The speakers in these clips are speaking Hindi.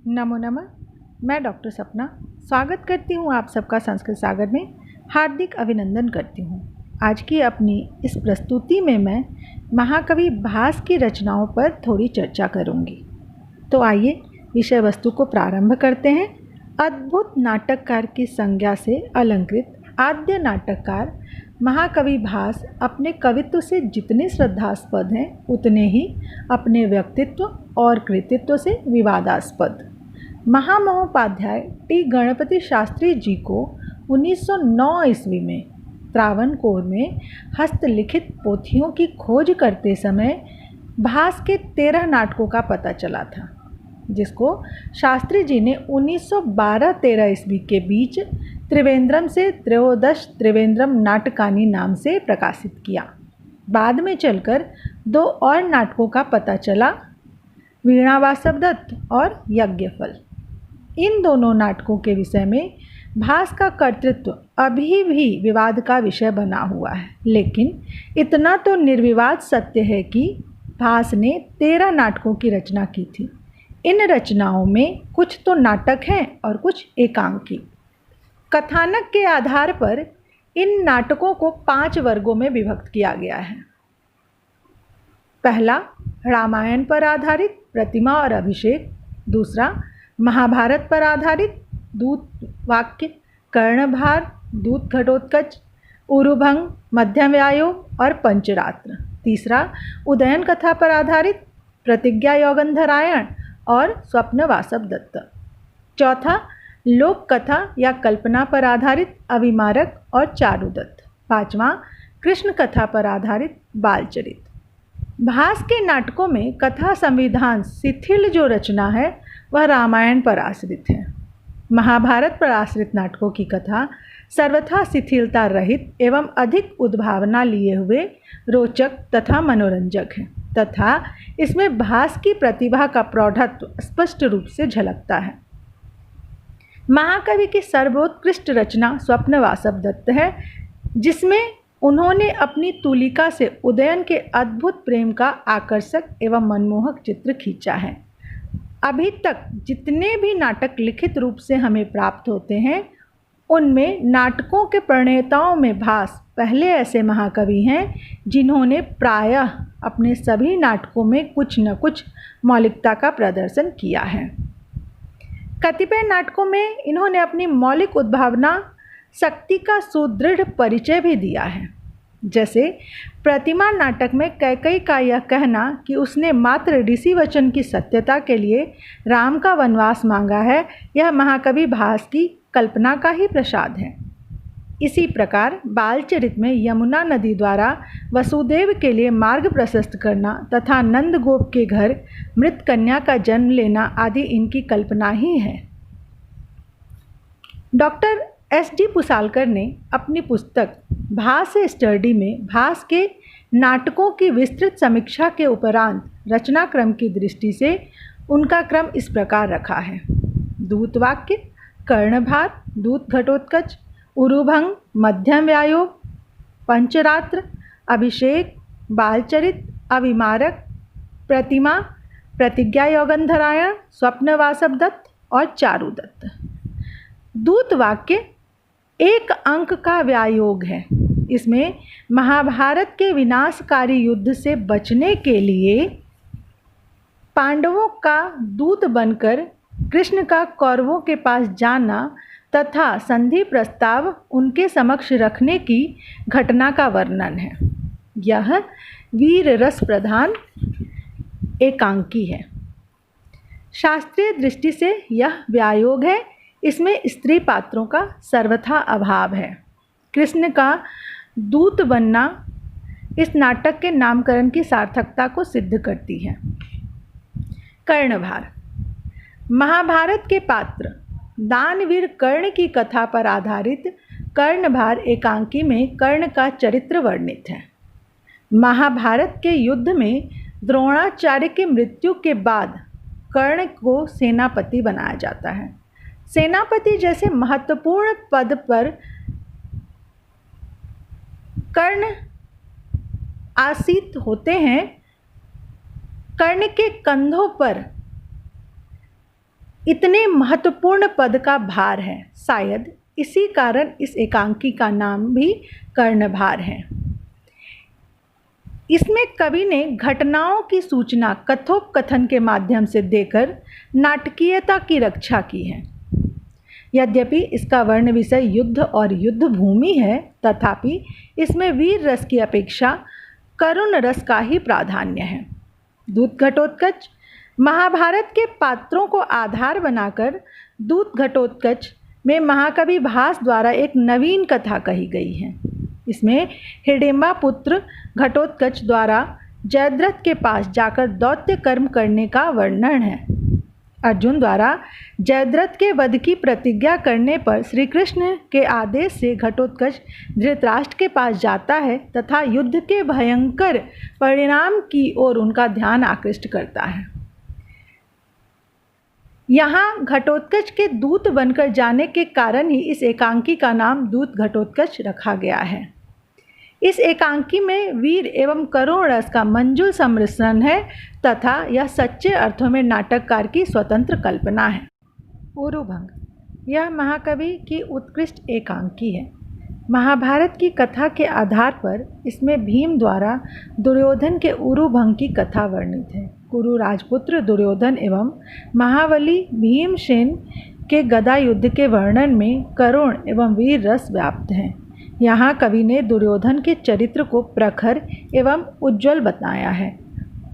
नमो नमः। मैं डॉक्टर सपना स्वागत करती हूँ आप सबका संस्कृत सागर में। हार्दिक अभिनंदन करती हूँ। आज की अपनी इस प्रस्तुति में मैं महाकवि भास की रचनाओं पर थोड़ी चर्चा करूँगी। तो आइए विषय वस्तु को प्रारंभ करते हैं। अद्भुत नाटककार की संज्ञा से अलंकृत आद्य नाटककार महाकवि भास अपने कवित्व से जितने श्रद्धास्पद हैं उतने ही अपने व्यक्तित्व और कृतित्व से विवादास्पद। महामहोपाध्याय टी गणपति शास्त्री जी को 1909 ईस्वी में त्रावणकोर में हस्तलिखित पोथियों की खोज करते समय भास के 13 नाटकों का पता चला था, जिसको शास्त्री जी ने 1912-13 ईस्वी के बीच त्रिवेंद्रम से त्रयोदश त्रिवेंद्रम नाटकानी नाम से प्रकाशित किया। बाद में चलकर 2 और नाटकों का पता चला, वीणा वासवदत्त और यज्ञफल। इन दोनों नाटकों के विषय में भास का कर्तृत्व अभी भी विवाद का विषय बना हुआ है, लेकिन इतना तो निर्विवाद सत्य है कि भास ने 13 नाटकों की रचना की थी। इन रचनाओं में कुछ तो नाटक हैं और कुछ एकांकी। कथानक के आधार पर इन नाटकों को 5 वर्गों में विभक्त किया गया है। पहला, रामायण पर आधारित प्रतिमा और अभिषेक। दूसरा, महाभारत पर आधारित दूत वाक्य, कर्णभार, दूत घटोत्कच, उरुभंग, मध्यम व्यायोग और पंचरात्र। तीसरा, उदयन कथा पर आधारित प्रतिज्ञा योगंधरायण और स्वप्न वासवदत्त। चौथा, लोक कथा या कल्पना पर आधारित अविमारक और चारुदत्त। पांचवा, कृष्ण कथा पर आधारित बालचरित। भास के नाटकों में कथा संविधान शिथिल जो रचना है वह रामायण पर आश्रित है। महाभारत पर आश्रित नाटकों की कथा सर्वथा शिथिलता रहित एवं अधिक उद्भावना लिए हुए रोचक तथा मनोरंजक है, तथा इसमें भास की प्रतिभा का प्रौढ़त्व स्पष्ट रूप से झलकता है। महाकवि की सर्वोत्कृष्ट रचना स्वप्न वासवदत्त है, जिसमें उन्होंने अपनी तूलिका से उदयन के अद्भुत प्रेम का आकर्षक एवं मनमोहक चित्र खींचा है। अभी तक जितने भी नाटक लिखित रूप से हमें प्राप्त होते हैं, उनमें नाटकों के प्रणेताओं में भास पहले ऐसे महाकवि हैं जिन्होंने प्रायः अपने सभी नाटकों में कुछ न कुछ मौलिकता का प्रदर्शन किया है। कतिपय नाटकों में इन्होंने अपनी मौलिक उद्भावना शक्ति का सुदृढ़ परिचय भी दिया है। जैसे प्रतिमा नाटक में कैकेयी का यह कहना कि उसने मात्र ऋषि वचन की सत्यता के लिए राम का वनवास मांगा है, यह महाकवि भास की कल्पना का ही प्रसाद है। इसी प्रकार बालचरित में यमुना नदी द्वारा वसुदेव के लिए मार्ग प्रशस्त करना तथा नंदगोप के घर मृत कन्या का जन्म लेना आदि इनकी कल्पना ही है। Doctor S.D. पुसालकर ने अपनी पुस्तक भास स्टडी में भास के नाटकों की विस्तृत समीक्षा के उपरांत रचना क्रम की दृष्टि से उनका क्रम इस प्रकार रखा है: दूतवाक्य, कर्णभार, दूत घटोत्कच, उरुभंग, मध्यम व्यायोग, पंचरात्र, अभिषेक, बालचरित, अविमारक, प्रतिमा, प्रतिज्ञा योगंधरायण, स्वप्न वासवदत्त और चारुदत्त। दूतवाक्य 1 अंक का व्यायोग है। इसमें महाभारत के विनाशकारी युद्ध से बचने के लिए पांडवों का दूत बनकर कृष्ण का कौरवों के पास जाना तथा संधि प्रस्ताव उनके समक्ष रखने की घटना का वर्णन है। यह वीर रस प्रधान एकांकी है। शास्त्रीय दृष्टि से यह व्यायोग है। इसमें स्त्री पात्रों का सर्वथा अभाव है। कृष्ण का दूत बनना इस नाटक के नामकरण की सार्थकता को सिद्ध करती है। कर्णभार, महाभारत के पात्र दानवीर कर्ण की कथा पर आधारित कर्णभार एकांकी में कर्ण का चरित्र वर्णित है। महाभारत के युद्ध में द्रोणाचार्य की मृत्यु के बाद कर्ण को सेनापति बनाया जाता है। सेनापति जैसे महत्वपूर्ण पद पर कर्ण आसीत होते हैं। कर्ण के कंधों पर इतने महत्वपूर्ण पद का भार है। शायद इसी कारण इस एकांकी का नाम भी कर्णभार है। इसमें कवि ने घटनाओं की सूचना कथोपकथन के माध्यम से देकर नाटकीयता की रक्षा की है। यद्यपि इसका वर्ण विषय युद्ध और युद्ध भूमि है, तथापि इसमें वीर रस की अपेक्षा करुण रस का ही प्राधान्य है। दूत घटोत्कच महाभारत के पात्रों को आधार बनाकर दूत घटोत्कच में महाकवि भास द्वारा एक नवीन कथा कही गई है। इसमें हिडिंबा पुत्र घटोत्कच द्वारा जयद्रथ के पास जाकर दौत्य कर्म करने का वर्णन है। अर्जुन द्वारा जयद्रथ के वध की प्रतिज्ञा करने पर श्री कृष्ण के आदेश से घटोत्कच धृतराष्ट्र के पास जाता है तथा युद्ध के भयंकर परिणाम की ओर उनका ध्यान आकृष्ट करता है। यहाँ घटोत्कच के दूत बनकर जाने के कारण ही इस एकांकी का नाम दूत घटोत्कच रखा गया है। इस एकांकी में वीर एवं करुण रस का मंजुल सम्मिश्रण है तथा यह सच्चे अर्थों में नाटककार की स्वतंत्र कल्पना है। उरुभंग यह महाकवि की उत्कृष्ट एकांकी है। महाभारत की कथा के आधार पर इसमें भीम द्वारा दुर्योधन के उरुभंग की कथा वर्णित है। कुरु राजपुत्र दुर्योधन एवं महाबली भीमसेन के गदा युद्ध के वर्णन में करुण एवं वीर रस व्याप्त हैं। यहाँ कवि ने दुर्योधन के चरित्र को प्रखर एवं उज्ज्वल बताया है।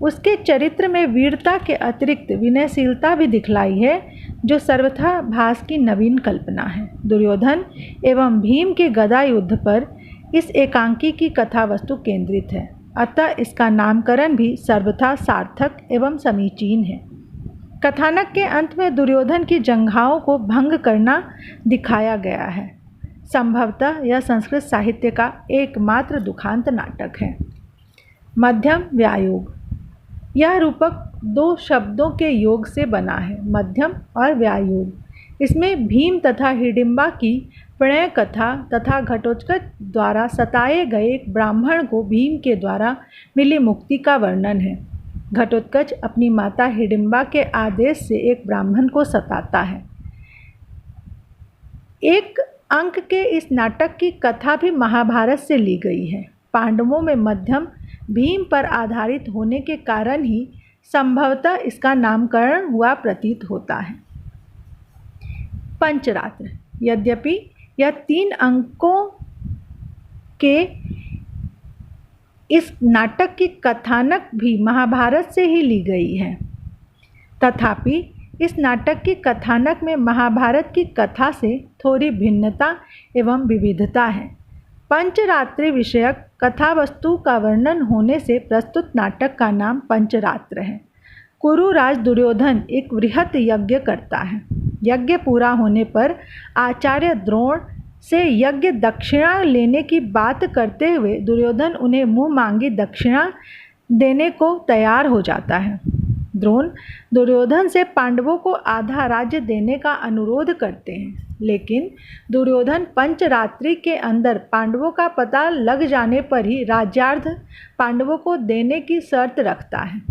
उसके चरित्र में वीरता के अतिरिक्त विनयशीलता भी दिखलाई है, जो सर्वथा भास की नवीन कल्पना है। दुर्योधन एवं भीम के गदा युद्ध पर इस एकांकी की कथा वस्तु केंद्रित है, अतः इसका नामकरण भी सर्वथा सार्थक एवं समीचीन है। कथानक के अंत में दुर्योधन की जंघाओं को भंग करना दिखाया गया है। संभवतः यह संस्कृत साहित्य का एकमात्र दुखांत नाटक है। मध्यम व्यायोग यह रूपक दो शब्दों के योग से बना है, मध्यम और व्यायोग। इसमें भीम तथा हिडिंबा की प्रणय कथा तथा घटोत्कच द्वारा सताए गए एक ब्राह्मण को भीम के द्वारा मिली मुक्ति का वर्णन है। घटोत्कच अपनी माता हिडिंबा के आदेश से एक ब्राह्मण को सताता है। एक अंक के इस नाटक की कथा भी महाभारत से ली गई है। पांडवों में मध्यम भीम पर आधारित होने के कारण ही संभवतः इसका नामकरण हुआ प्रतीत होता है। पंचरात्र यद्यपि यह 3 अंकों के इस नाटक की कथानक भी महाभारत से ही ली गई है, तथापि इस नाटक की कथानक में महाभारत की कथा से थोड़ी भिन्नता एवं विविधता है। पंचरात्रि विषयक कथा वस्तु का वर्णन होने से प्रस्तुत नाटक का नाम पंचरात्र है। कुरुराज दुर्योधन एक वृहत यज्ञ करता है। यज्ञ पूरा होने पर आचार्य द्रोण से यज्ञ दक्षिणा लेने की बात करते हुए दुर्योधन उन्हें मुँह मांगी दक्षिणा देने को तैयार हो जाता है। द्रोण दुर्योधन से पांडवों को आधा राज्य देने का अनुरोध करते हैं, लेकिन दुर्योधन पंचरात्रि के अंदर पांडवों का पता लग जाने पर ही राज्यार्ध पांडवों को देने की शर्त रखता है।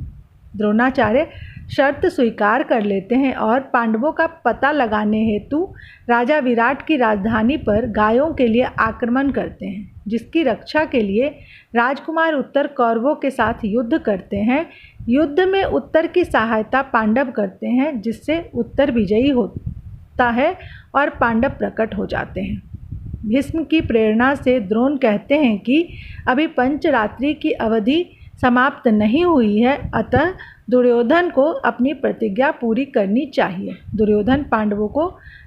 द्रोणाचार्य शर्त स्वीकार कर लेते हैं और पांडवों का पता लगाने हेतु राजा विराट की राजधानी पर गायों के लिए आक्रमण करते हैं, जिसकी रक्षा के लिए राजकुमार उत्तर कौरवों के साथ युद्ध करते हैं। युद्ध में उत्तर की सहायता पांडव करते हैं, जिससे उत्तर विजयी होता है और पांडव प्रकट हो जाते हैं। भीष्म की प्रेरणा से द्रोण कहते हैं कि अभी पंचरात्रि की अवधि समाप्त नहीं हुई है, अतः दुर्योधन को अपनी प्रतिज्ञा पूरी करनी चाहिए। दुर्योधन पांडवों को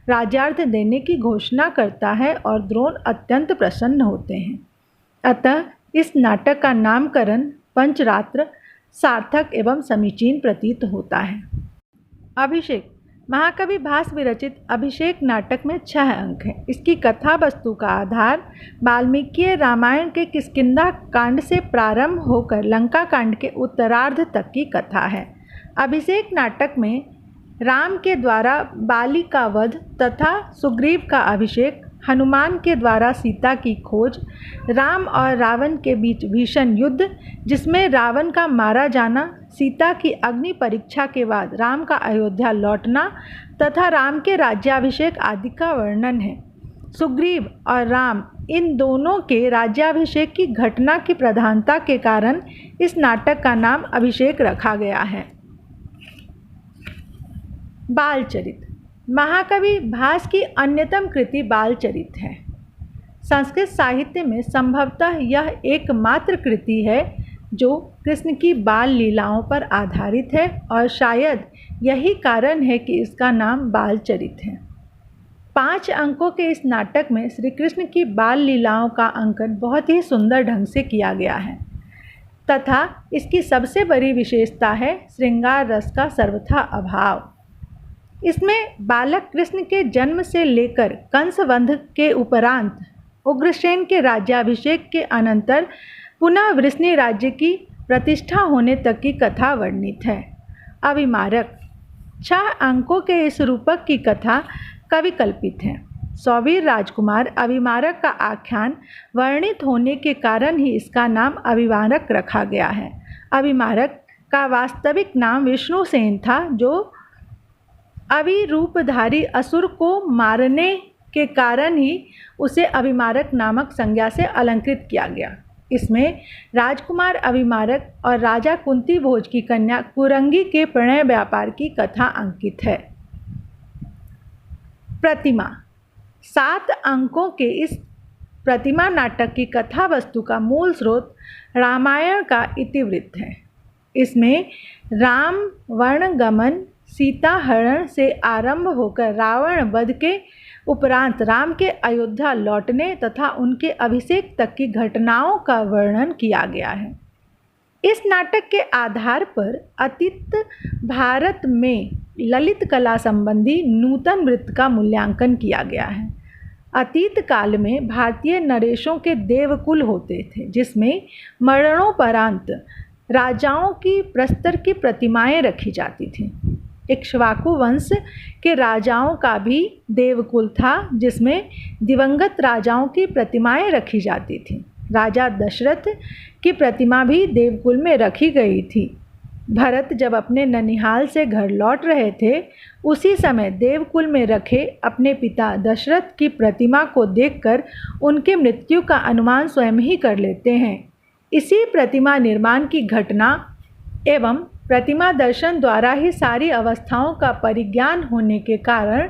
राज्यार्थ देने की घोषणा करता है और द्रोण अत्यंत प्रसन्न होते हैं। अतः इस नाटक का नामकरण पंचरात्र सार्थक एवं समीचीन प्रतीत होता है। अभिषेक महाकवि भास विरचित अभिषेक नाटक में 6 अंक हैं। इसकी कथा वस्तु का आधार वाल्मीकि रामायण के किष्किंधा कांड से प्रारंभ होकर लंका कांड के उत्तरार्ध तक की कथा है। अभिषेक नाटक में राम के द्वारा बाली का वध तथा सुग्रीव का अभिषेक, हनुमान के द्वारा सीता की खोज, राम और रावण के बीच भीषण युद्ध जिसमें रावण का मारा जाना, सीता की अग्नि परीक्षा के बाद राम का अयोध्या लौटना तथा राम के राज्याभिषेक आदि का वर्णन है। सुग्रीव और राम इन दोनों के राज्याभिषेक की घटना की प्रधानता के कारण इस नाटक का नाम अभिषेक रखा गया है। बालचरित महाकवि भास की अन्यतम कृति बालचरित है। संस्कृत साहित्य में संभवतः यह एकमात्र कृति है जो कृष्ण की बाल लीलाओं पर आधारित है और शायद यही कारण है कि इसका नाम बालचरित है। 5 अंकों के इस नाटक में श्री कृष्ण की बाल लीलाओं का अंकन बहुत ही सुंदर ढंग से किया गया है तथा इसकी सबसे बड़ी विशेषता है श्रृंगार रस का सर्वथा अभाव। इसमें बालक कृष्ण के जन्म से लेकर कंसवध के उपरांत उग्रसेन के राज्याभिषेक के अनंतर पुनः वृष्णि राज्य की प्रतिष्ठा होने तक की कथा वर्णित है। अविमारक 6 अंकों के इस रूपक की कथा कवि कल्पित है। सौवीर राजकुमार अविमारक का आख्यान वर्णित होने के कारण ही इसका नाम अविमारक रखा गया है। अविमारक का वास्तविक नाम विष्णुसेन था जो अविरूपधारी असुर को मारने के कारण ही उसे अविमारक नामक संज्ञा से अलंकृत किया गया। इसमें राजकुमार अविमारक और राजा कुंती भोज की कन्या कुरंगी के प्रणय व्यापार की कथा अंकित है। प्रतिमा 7 अंकों के इस प्रतिमा नाटक की कथा वस्तु का मूल स्रोत रामायण का इतिवृत्त है। इसमें राम वर्णगमन, सीता हरण से आरंभ होकर रावण वध के उपरांत राम के अयोध्या लौटने तथा उनके अभिषेक तक की घटनाओं का वर्णन किया गया है। इस नाटक के आधार पर अतीत भारत में ललित कला संबंधी नूतन वृत्त का मूल्यांकन किया गया है। अतीत काल में भारतीय नरेशों के देवकुल होते थे जिसमें मरणोपरांत राजाओं की प्रस्तर की प्रतिमाएं रखी जाती थीं। इक्ष्वाकु वंश के राजाओं का भी देवकुल था जिसमें दिवंगत राजाओं की प्रतिमाएं रखी जाती थीं। राजा दशरथ की प्रतिमा भी देवकुल में रखी गई थी। भरत जब अपने ननिहाल से घर लौट रहे थे उसी समय देवकुल में रखे अपने पिता दशरथ की प्रतिमा को देखकर उनके मृत्यु का अनुमान स्वयं ही कर लेते हैं। इसी प्रतिमा निर्माण की घटना एवं प्रतिमा दर्शन द्वारा ही सारी अवस्थाओं का परिज्ञान होने के कारण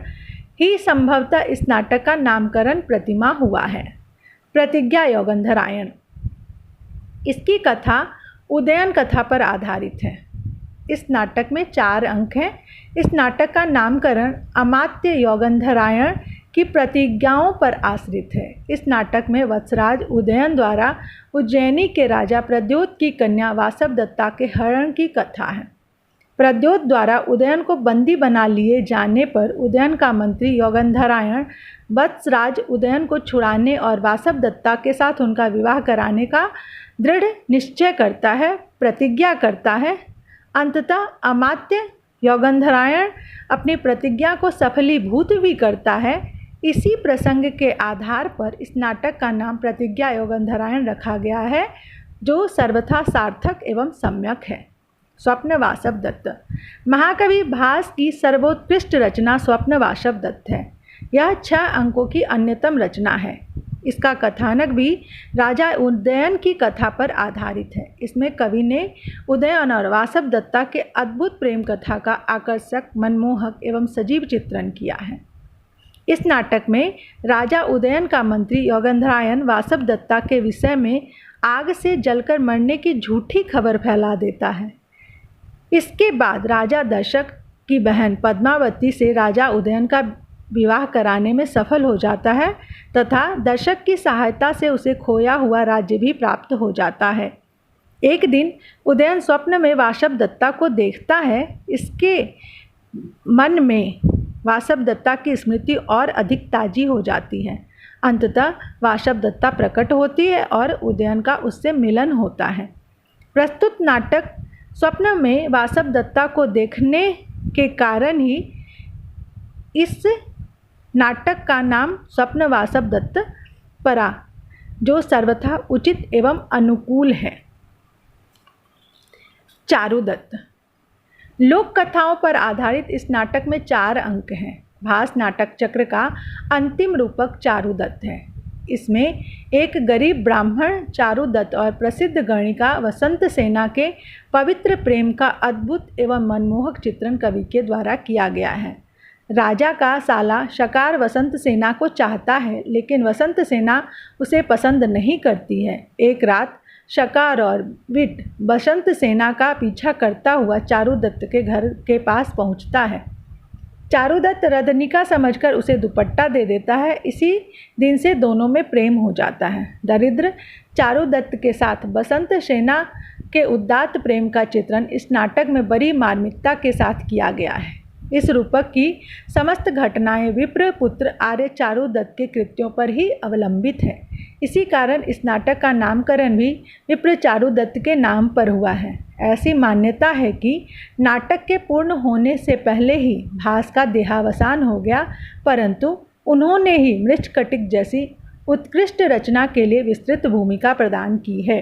ही संभवतः इस नाटक का नामकरण प्रतिमा हुआ है। प्रतिज्ञा योगंधरायण इसकी कथा उदयन कथा पर आधारित है। इस नाटक में 4 अंक हैं। इस नाटक का नामकरण अमात्य योगंधरायण की प्रतिज्ञाओं पर आश्रित है। इस नाटक में वत्सराज उदयन द्वारा उज्जैनी के राजा प्रद्योत की कन्या वासवदत्ता के हरण की कथा है। प्रद्योत द्वारा उदयन को बंदी बना लिए जाने पर उदयन का मंत्री योगंधरायण वत्सराज उदयन को छुड़ाने और वासवदत्ता के साथ उनका विवाह कराने का दृढ़ निश्चय करता है, प्रतिज्ञा करता है। अंततः अमात्य योगंधरायण अपनी प्रतिज्ञा को सफलीभूत भी करता है। इसी प्रसंग के आधार पर इस नाटक का नाम प्रतिज्ञा योगंधरायण रखा गया है जो सर्वथा सार्थक एवं सम्यक है। स्वप्न वासवदत्त महाकवि भास की सर्वोत्कृष्ट रचना स्वप्न वासवदत्त है। यह 6 अंकों की अन्यतम रचना है। इसका कथानक भी राजा उदयन की कथा पर आधारित है। इसमें कवि ने उदयन और वासवदत्ता के अद्भुत प्रेम कथा का आकर्षक, मनमोहक एवं सजीव चित्रण किया है। इस नाटक में राजा उदयन का मंत्री योगंधरायण वासवदत्ता के विषय में आग से जलकर मरने की झूठी खबर फैला देता है। इसके बाद राजा दशक की बहन पद्मावती से राजा उदयन का विवाह कराने में सफल हो जाता है तथा दशक की सहायता से उसे खोया हुआ राज्य भी प्राप्त हो जाता है। एक दिन उदयन स्वप्न में वासवदत्ता को देखता है। इसके मन में वासवदत्ता की स्मृति और अधिक ताजी हो जाती है। अंततः वासवदत्ता प्रकट होती है और उदयन का उससे मिलन होता है। प्रस्तुत नाटक स्वप्न में वासवदत्ता को देखने के कारण ही इस नाटक का नाम स्वप्नवासव दत्त पड़ा, जो सर्वथा उचित एवं अनुकूल है। चारुदत्त। लोक कथाओं पर आधारित इस नाटक में 4 अंक हैं। भास नाटक चक्र का अंतिम रूपक चारुदत्त है। इसमें एक गरीब ब्राह्मण चारुदत्त और प्रसिद्ध गणिका वसंत सेना के पवित्र प्रेम का अद्भुत एवं मनमोहक चित्रण कवि के द्वारा किया गया है। राजा का साला शकार वसंत सेना को चाहता है, लेकिन वसंत सेना उसे पसंद नहीं करती है। एक रात शकार और विट बसंत सेना का पीछा करता हुआ चारुदत्त के घर के पास पहुंचता है। चारुदत्त रदनिका समझकर उसे दुपट्टा दे देता है। इसी दिन से दोनों में प्रेम हो जाता है। दरिद्र चारुदत्त के साथ बसंत सेना के उदात्त प्रेम का चित्रण इस नाटक में बड़ी मार्मिकता के साथ किया गया है। इस रूपक की समस्त घटनाएं विप्र पुत्र आर्य चारुदत्त के कृत्यों पर ही अवलंबित है। इसी कारण इस नाटक का नामकरण भी विप्र चारुदत्त के नाम पर हुआ है। ऐसी मान्यता है कि नाटक के पूर्ण होने से पहले ही भास का देहावसान हो गया, परंतु उन्होंने ही मृच्छकटिक जैसी उत्कृष्ट रचना के लिए विस्तृत भूमिका प्रदान की है।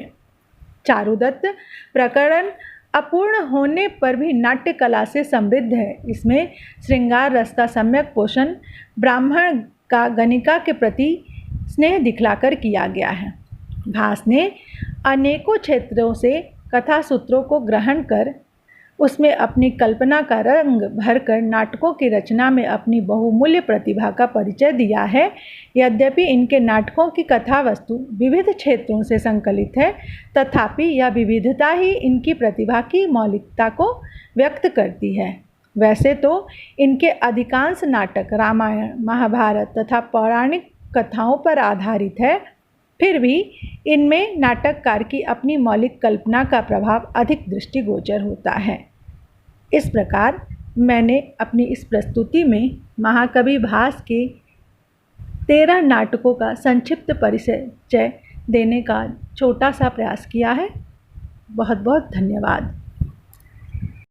चारुदत्त प्रकरण अपूर्ण होने पर भी नाट्य कला से समृद्ध है। इसमें श्रृंगार रस का सम्यक पोषण ब्राह्मण का गणिका के प्रति स्नेह दिखलाकर किया गया है। भास ने अनेकों क्षेत्रों से कथा सूत्रों को ग्रहण कर उसमें अपनी कल्पना का रंग भरकर नाटकों की रचना में अपनी बहुमूल्य प्रतिभा का परिचय दिया है। यद्यपि इनके नाटकों की कथा वस्तु विविध क्षेत्रों से संकलित है, तथापि यह विविधता ही इनकी प्रतिभा की मौलिकता को व्यक्त करती है। वैसे तो इनके अधिकांश नाटक रामायण, महाभारत तथा पौराणिक कथाओं पर आधारित है, फिर भी इनमें नाटककार की अपनी मौलिक कल्पना का प्रभाव अधिक दृष्टिगोचर होता है। इस प्रकार मैंने अपनी इस प्रस्तुति में महाकवि भास के 13 नाटकों का संक्षिप्त परिचय देने का छोटा सा प्रयास किया है। बहुत बहुत धन्यवाद।